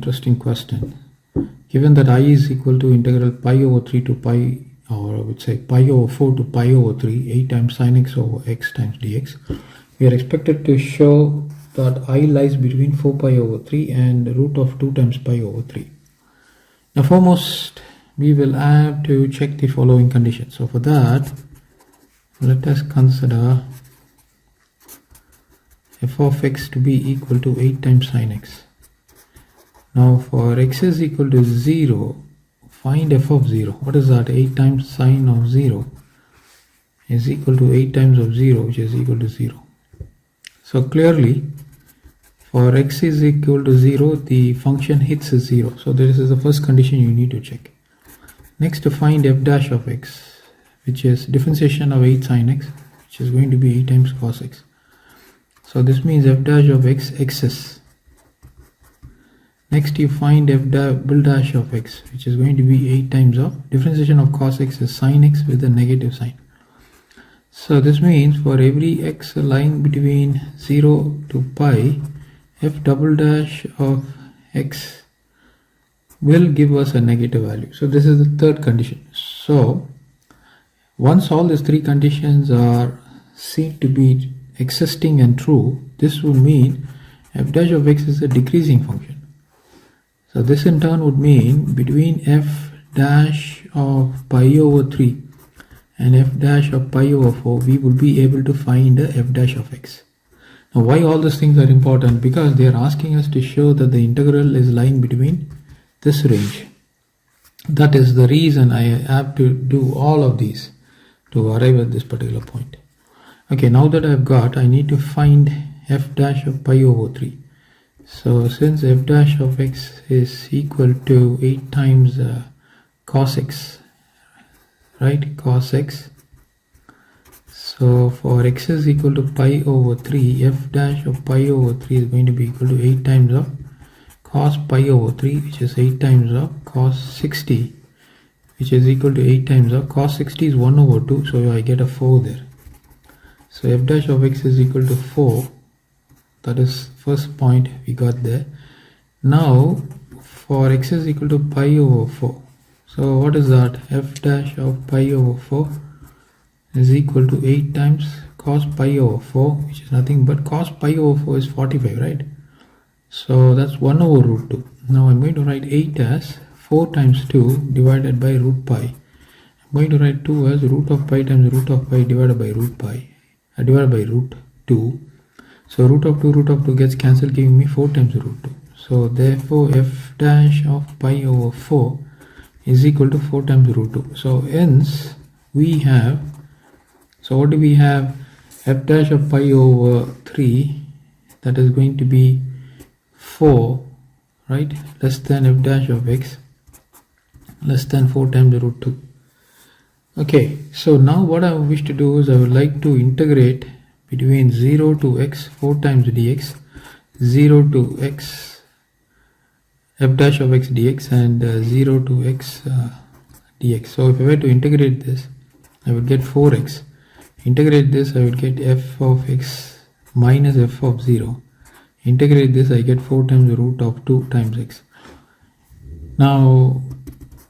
interesting question. Given that I is equal to integral pi over 3 to pi, or I would say pi over 4 to pi over 3, 8 times sin x over x times dx, we are expected to show that I lies between 4 pi over 3 and root of 2 times pi over 3. Now foremost, we will have to check the following conditions. So for that, let us consider f of x to be equal to 8 times sin x. Now for x is equal to 0, find f of 0. What is that? 8 times sine of 0 is equal to 8 times of 0, which is equal to 0. So clearly, for x is equal to 0, the function hits 0. So this is the first condition you need to check. Next, to find f dash of x, which is differentiation of 8 sin x, which is going to be 8 times cos x. So this means f dash of x, xs. Next, you find f double dash of x, which is going to be 8 times of differentiation of cos x is sin x with a negative sign. So this means for every x lying between 0 to pi, f double dash of x will give us a negative value. So this is the third condition. So once all these three conditions are seen to be existing and true, this would mean f dash of x is a decreasing function. So this in turn would mean between f dash of pi over 3 and f dash of pi over 4, we will be able to find a f dash of x. Now why all these things are important? Because they are asking us to show that the integral is lying between this range. That is the reason I have to do all of these to arrive at this particular point. Okay, now that I've got, I need to find f dash of pi over 3. So since f dash of x is equal to 8 times cos x, right, cos x. So for x is equal to pi over 3, f dash of pi over 3 is going to be equal to 8 times of cos pi over 3, which is 8 times of cos 60, which is equal to 8 times of cos 60 is 1 over 2, so I get a 4 there. So f dash of x is equal to 4. That is first point we got there. Now for x is equal to pi over 4. So what is that? F dash of pi over 4 is equal to 8 times cos pi over 4, which is nothing but cos pi over 4 is 45, right? So that's 1 over root 2. Now I'm going to write 8 as 4 times 2 divided by root pi. I'm going to write 2 as root of pi times root of pi divided by root pi, divided by root 2. So root of 2 gets cancelled, giving me 4 times root 2. So therefore f dash of pi over 4 is equal to 4 times root 2. So hence we have, so what do we have? F dash of pi over 3, that is going to be 4, right, less than f dash of x, less than 4 times root 2. Okay, so now what I wish to do is I would like to integrate between 0 to x 4 times dx, 0 to x f dash of x dx, and 0 to x dx. So if I were to integrate this, I would get 4x. Integrate this, I would get f of x minus f of 0. Integrate this, I get 4 times root of 2 times x. Now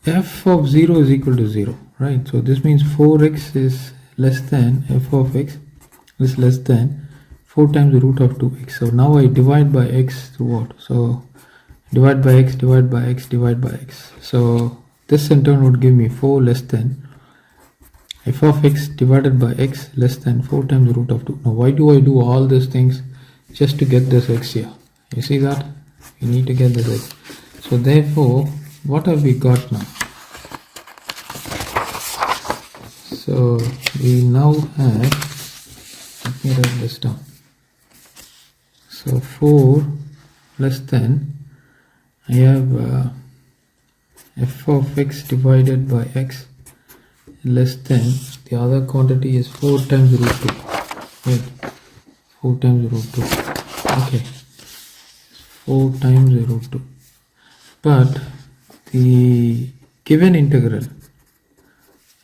f of 0 is equal to 0, right? So this means 4x is less than f of x is less than 4 times the root of 2x. So now I divide by x to what? So divide by x, divide by x, divide by x. So this in turn would give me 4 less than f of x divided by x less than 4 times the root of 2. Now why do I do all these things? Just to get this x here. You see that? You need to get this x. So therefore, what have we got now? So we now have, let me write this down. So 4 less than, I have f of x divided by x less than, the other quantity is 4 times root 2, right? 4 times root 2, okay, 4 times root 2. But the given integral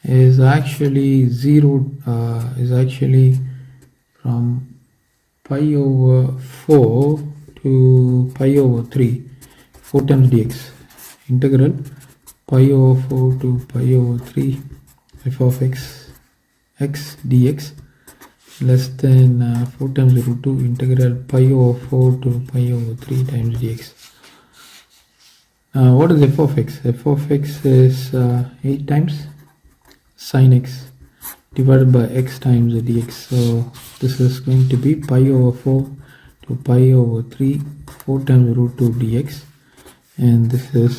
is actually from pi over 4 to pi over 3. 4 times dx, integral pi over 4 to pi over 3 f of x dx less than 4 times root 2 integral pi over 4 to pi over 3 times dx. What is f of x? F of x is 8 times sin x divided by x times dx. So this is going to be pi over 4 to pi over 3 4 times root 2 dx, and this is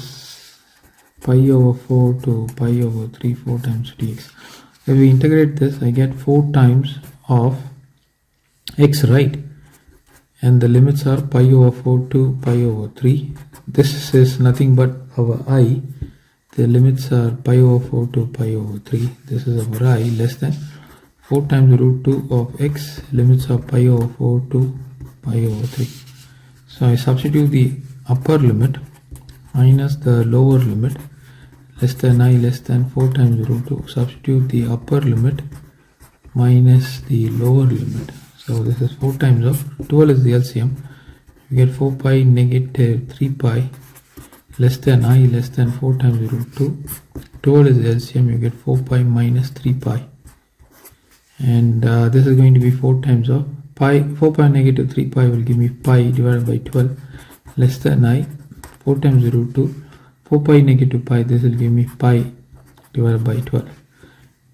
pi over 4 to pi over 3 4 times dx. If we integrate this, I get 4 times of x, right? And the limits are pi over 4 to pi over 3. This is nothing but our I. The limits are pi over 4 to pi over 3. This is our I less than 4 times root 2 of x. Limits are pi over 4 to pi over 3. So I substitute the upper limit minus the lower limit less than I less than 4 times root 2. Substitute the upper limit minus the lower limit. So this is 4 times of 12 is the LCM. You get 4 pi negative 3 pi less than I less than 4 times root 2. 12 is the LCM. You get 4 pi minus 3 pi. And this is going to be 4 times of pi. 4 pi negative 3 pi will give me pi divided by 12 less than I 4 times root 2. 4 pi negative pi, this will give me pi divided by 12.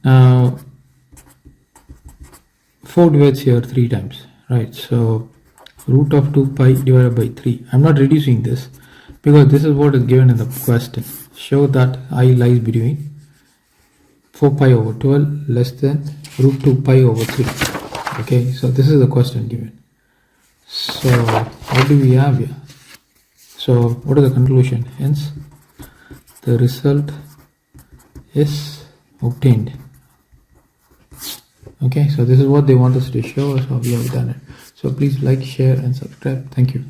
Now 4 divides here 3 times, right? So root of 2 pi divided by 3. I'm not reducing this because this is what is given in the question. Show that I lies between 4 pi over 12 less than root 2 pi over 3. Okay, so this is the question given. So what do we have here? So what is the conclusion? Hence the result is obtained. Okay, so this is what they want us to show us how we have done it. So please like, share and subscribe. Thank you.